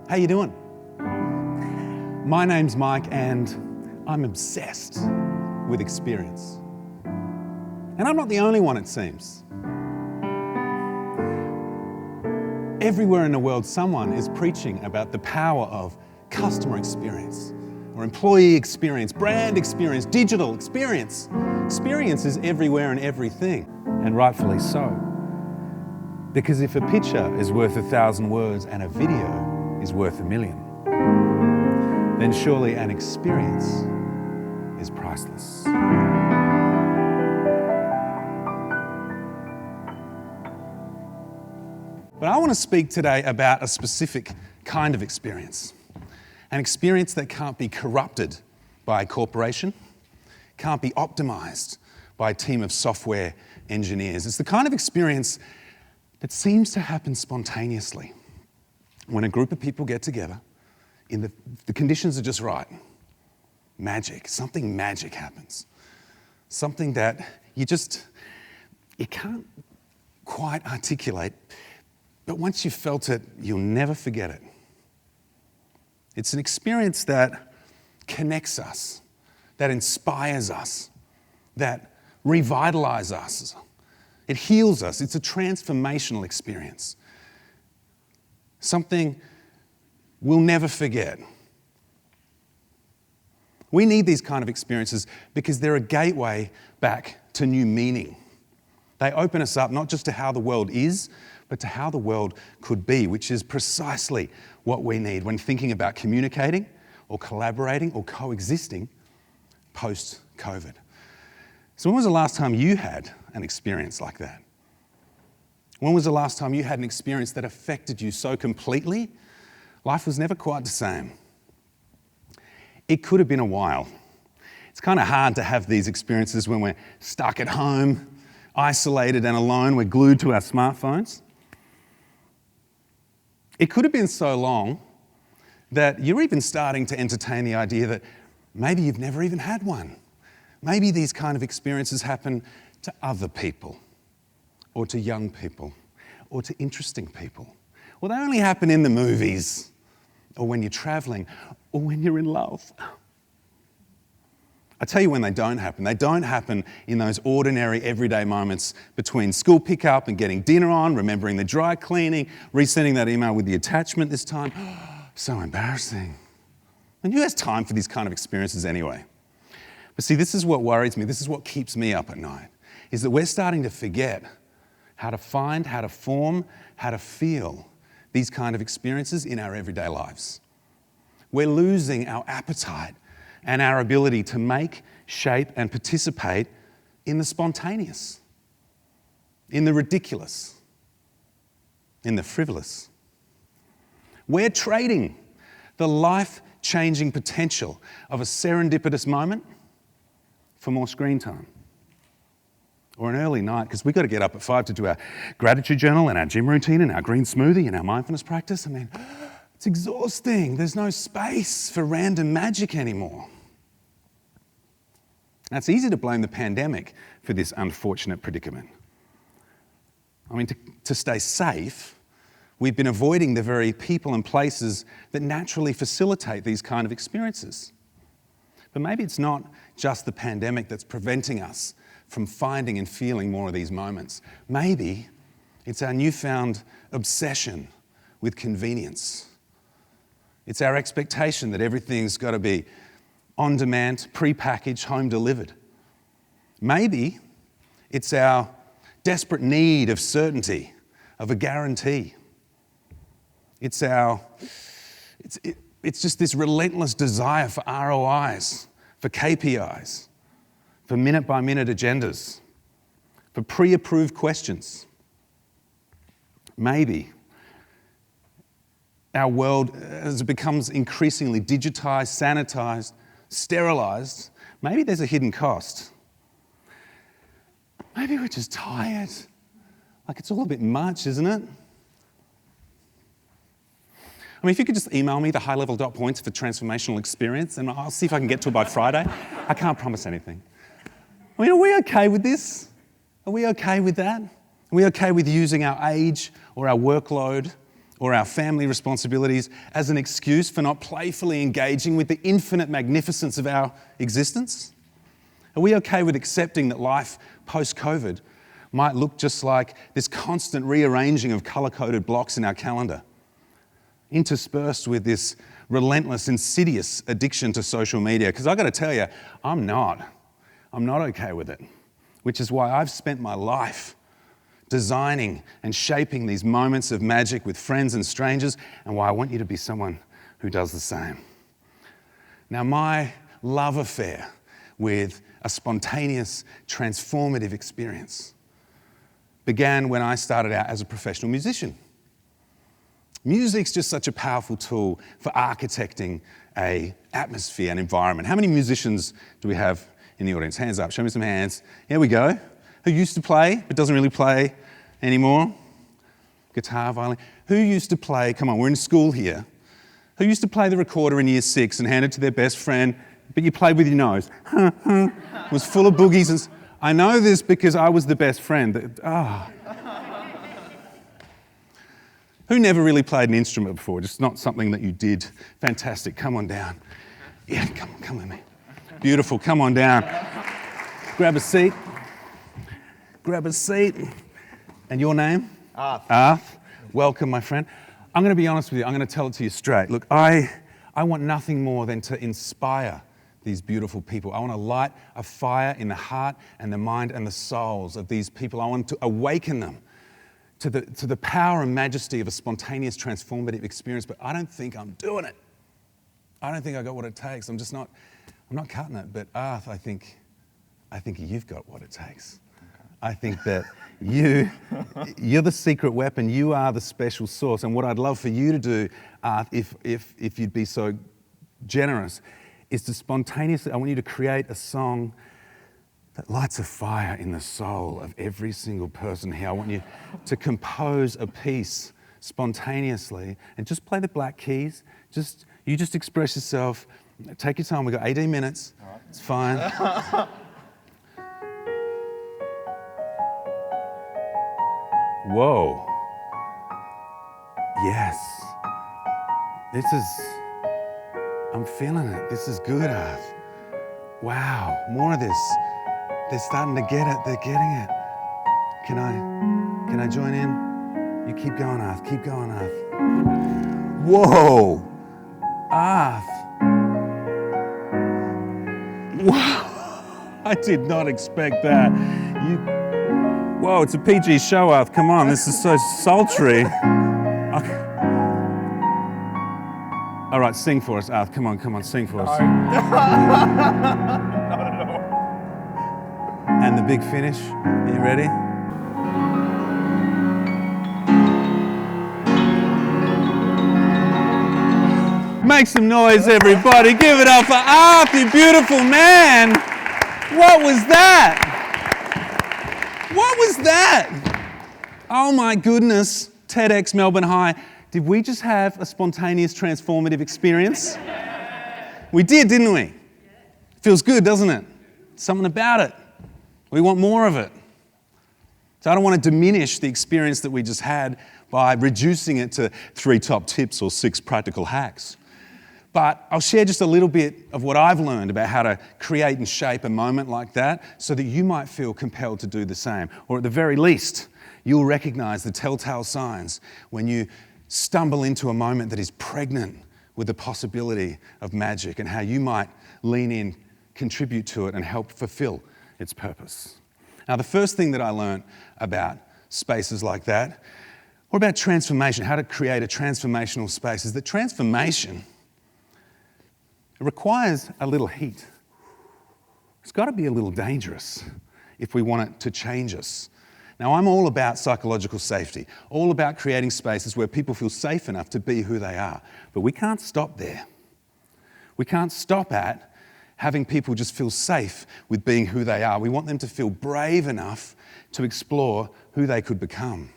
How you doing? My name's Mike and I'm obsessed with experience. And I'm not the only one, it seems. Everywhere in the world, someone is preaching about the power of customer experience, or employee experience, brand experience, digital experience. Experience is everywhere and everything, and rightfully so. Because if a picture is worth 1,000 words and a video is worth 1,000,000, then surely an experience is priceless. But I want to speak today about a specific kind of experience. An experience that can't be corrupted by a corporation, can't be optimized by a team of software engineers. It's the kind of experience that seems to happen spontaneously when a group of people get together, the conditions are just right. Magic, something magic happens. Something that you can't quite articulate, but once you've felt it, you'll never forget it. It's an experience that connects us, that inspires us, that revitalizes us. It heals us. It's a transformational experience. Something we'll never forget. We need these kind of experiences because they're a gateway back to new meaning. They open us up not just to how the world is, but to how the world could be, which is precisely what we need when thinking about communicating or collaborating or coexisting post-COVID. So when was the last time you had an experience like that? When was the last time you had an experience that affected you so completely, life was never quite the same? It could have been a while. It's kind of hard to have these experiences when we're stuck at home, isolated and alone, we're glued to our smartphones. It could have been so long that you're even starting to entertain the idea that maybe you've never even had one. Maybe these kind of experiences happen to other people, or to young people, or to interesting people. Well, they only happen in the movies, or when you're traveling, or when you're in love. I tell you when they don't happen. They don't happen in those ordinary, everyday moments between school pickup and getting dinner on, remembering the dry cleaning, resending that email with the attachment this time. So embarrassing. And who has time for these kind of experiences anyway? But see, this is what worries me. This is what keeps me up at night, is that we're starting to forget how to find, how to form, how to feel these kind of experiences in our everyday lives. We're losing our appetite and our ability to make, shape, and participate in the spontaneous, in the ridiculous, in the frivolous. We're trading the life-changing potential of a serendipitous moment for more screen time. Or an early night, because we've got to get up at 5 to do our gratitude journal and our gym routine and our green smoothie and our mindfulness practice. I mean, it's exhausting. There's no space for random magic anymore. Now, it's easy to blame the pandemic for this unfortunate predicament. I mean, to stay safe, we've been avoiding the very people and places that naturally facilitate these kind of experiences. But maybe it's not just the pandemic that's preventing us from finding and feeling more of these moments. Maybe it's our newfound obsession with convenience. It's our expectation that everything's got to be on demand, pre-packaged, home delivered. Maybe it's our desperate need of certainty, of a guarantee. It's just this relentless desire for ROIs, for KPIs, for minute-by-minute agendas, for pre-approved questions. Maybe our world, as it becomes increasingly digitized, sanitized, sterilized, maybe there's a hidden cost. Maybe we're just tired. Like, it's all a bit much, isn't it? I mean, if you could just email me the high-level dot points for transformational experience, and I'll see if I can get to it by Friday. I can't promise anything. I mean, are we okay with this? Are we okay with that? Are we okay with using our age or our workload or our family responsibilities as an excuse for not playfully engaging with the infinite magnificence of our existence? Are we okay with accepting that life post-COVID might look just like this constant rearranging of colour-coded blocks in our calendar, interspersed with this relentless, insidious addiction to social media? Because I've got to tell you, I'm not okay with it, which is why I've spent my life designing and shaping these moments of magic with friends and strangers, and why I want you to be someone who does the same. Now, my love affair with a spontaneous, transformative experience began when I started out as a professional musician. Music's just such a powerful tool for architecting an atmosphere, an environment. How many musicians do we have in the audience? Hands up, show me some hands. Here we go. Who used to play but doesn't really play anymore? Guitar, violin. Who used to play, come on, we're in school here. Who used to play the recorder in year 6 and hand it to their best friend, but you played with your nose? It was full of boogies. And I know this because I was the best friend. Who never really played an instrument before? Just not something that you did. Fantastic, come on down. Yeah, come with me. Beautiful, come on down. Grab a seat. Grab a seat. And your name? Arth. Welcome, my friend. I'm going to be honest with you. I'm going to tell it to you straight. Look, I want nothing more than to inspire these beautiful people. I want to light a fire in the heart and the mind and the souls of these people. I want to awaken them to the power and majesty of a spontaneous, transformative experience. But I don't think I'm doing it. I don't think I got what it takes. I'm not cutting it. But Arth, I think you've got what it takes. I think that you're the secret weapon. You are the special sauce. And what I'd love for you to do, Arth, if you'd be so generous, is to spontaneously, I want you to create a song that lights a fire in the soul of every single person here. I want you to compose a piece spontaneously and just play the black keys. You just express yourself. Take your time. We've got 18 minutes. All right. It's fine. Whoa. Yes. I'm feeling it. This is good, Arth. Wow, more of this. They're starting to get it. They're getting it. Can I join in? You keep going, Arth. Keep going, Arth. Whoa. Arth. Wow. I did not expect that. Whoa, it's a PG show, Arth. Come on, this is so sultry. Okay. All right, sing for us, Arth. Come on, sing for us. And the big finish. Are you ready? Make some noise, everybody. Give it up for Arth, you beautiful man. What was that? What was that? Oh my goodness. TEDx Melbourne High. Did we just have a spontaneous, transformative experience? We did, didn't we? Feels good, doesn't it? Something about it. We want more of it. So I don't want to diminish the experience that we just had by reducing it to 3 top tips or 6 practical hacks. But I'll share just a little bit of what I've learned about how to create and shape a moment like that so that you might feel compelled to do the same. Or at the very least, you'll recognize the telltale signs when you stumble into a moment that is pregnant with the possibility of magic and how you might lean in, contribute to it, and help fulfill its purpose. Now, the first thing that I learned about spaces like that, or about transformation, how to create a transformational space, is that transformation, it requires a little heat. It's got to be a little dangerous if we want it to change us. Now, I'm all about psychological safety, all about creating spaces where people feel safe enough to be who they are. But we can't stop there. We can't stop at having people just feel safe with being who they are. We want them to feel brave enough to explore who they could become.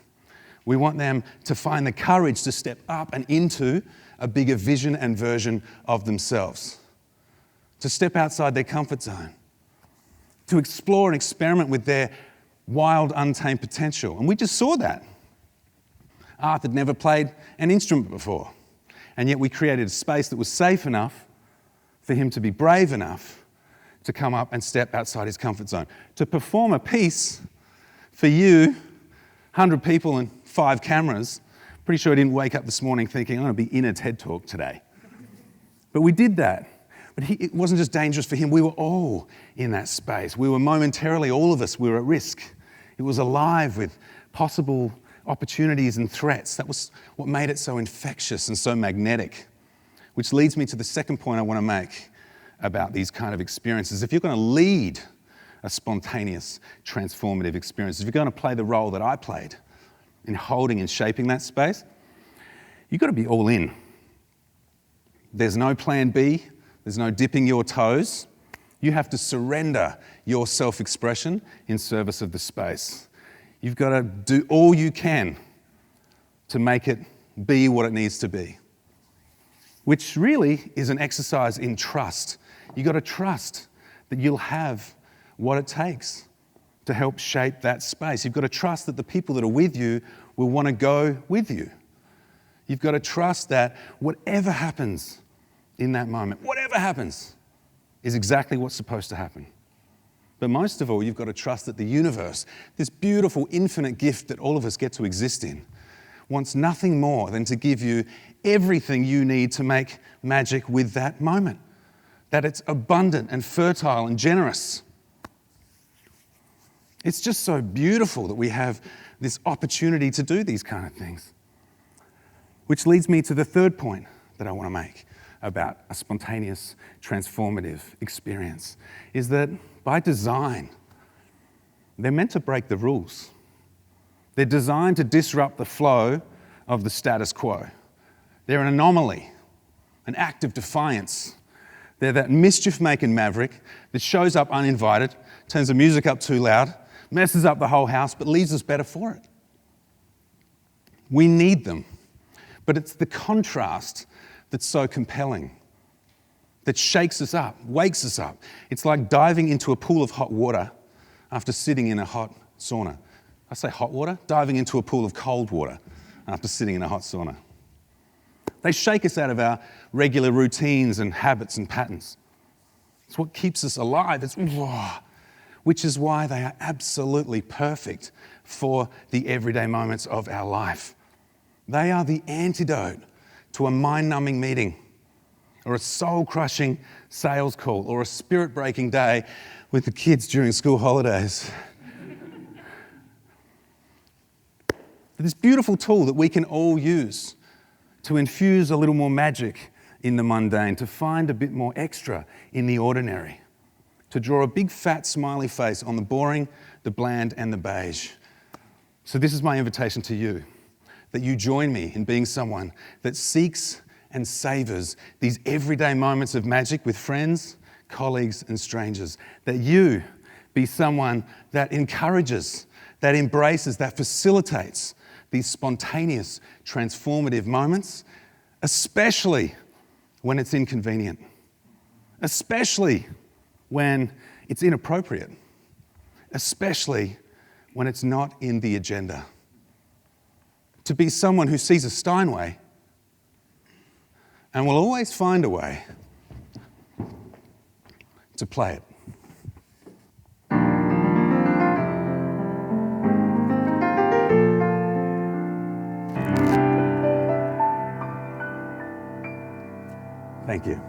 We want them to find the courage to step up and into a bigger vision and version of themselves, to step outside their comfort zone, to explore and experiment with their wild, untamed potential. And we just saw that. Arthur had never played an instrument before. And yet we created a space that was safe enough for him to be brave enough to come up and step outside his comfort zone, to perform a piece for you, 100 people and 5 cameras. Pretty sure I didn't wake up this morning thinking, I'm going to be in a TED Talk today. But we did that. But it wasn't just dangerous for him. We were all in that space. We were momentarily, all of us, we were at risk. It was alive with possible opportunities and threats. That was what made it so infectious and so magnetic. Which leads me to the second point I want to make about these kind of experiences. If you're going to lead a spontaneous, transformative experience, if you're going to play the role that I played in holding and shaping that space, you've got to be all in. There's no plan B. There's no dipping your toes. You have to surrender your self-expression in service of the space. You've got to do all you can to make it be what it needs to be, which really is an exercise in trust. You've got to trust that you'll have what it takes to help shape that space. You've got to trust that the people that are with you will want to go with you. You've got to trust that whatever happens in that moment, whatever happens, is exactly what's supposed to happen. But most of all, you've got to trust that the universe, this beautiful, infinite gift that all of us get to exist in, wants nothing more than to give you everything you need to make magic with that moment. That it's abundant and fertile and generous. It's just so beautiful that we have this opportunity to do these kind of things. Which leads me to the third point that I want to make about a spontaneous, transformative experience, is that by design, they're meant to break the rules. They're designed to disrupt the flow of the status quo. They're an anomaly, an act of defiance. They're that mischief-making maverick that shows up uninvited, turns the music up too loud, messes up the whole house, but leaves us better for it. We need them, but it's the contrast that's so compelling, that shakes us up, wakes us up. It's like diving into a pool of hot water after sitting in a hot sauna. I say hot water? Diving into a pool of cold water after sitting in a hot sauna. They shake us out of our regular routines and habits and patterns. It's what keeps us alive. Which is why they are absolutely perfect for the everyday moments of our life. They are the antidote to a mind-numbing meeting, or a soul-crushing sales call, or a spirit-breaking day with the kids during school holidays. This beautiful tool that we can all use to infuse a little more magic in the mundane, to find a bit more extra in the ordinary, to draw a big fat smiley face on the boring, the bland, and the beige. So this is my invitation to you, that you join me in being someone that seeks and savors these everyday moments of magic with friends, colleagues, and strangers. That you be someone that encourages, that embraces, that facilitates these spontaneous, transformative moments, especially when it's inconvenient, especially when it's inappropriate, especially when it's not in the agenda. To be someone who sees a Steinway and will always find a way to play it. Thank you.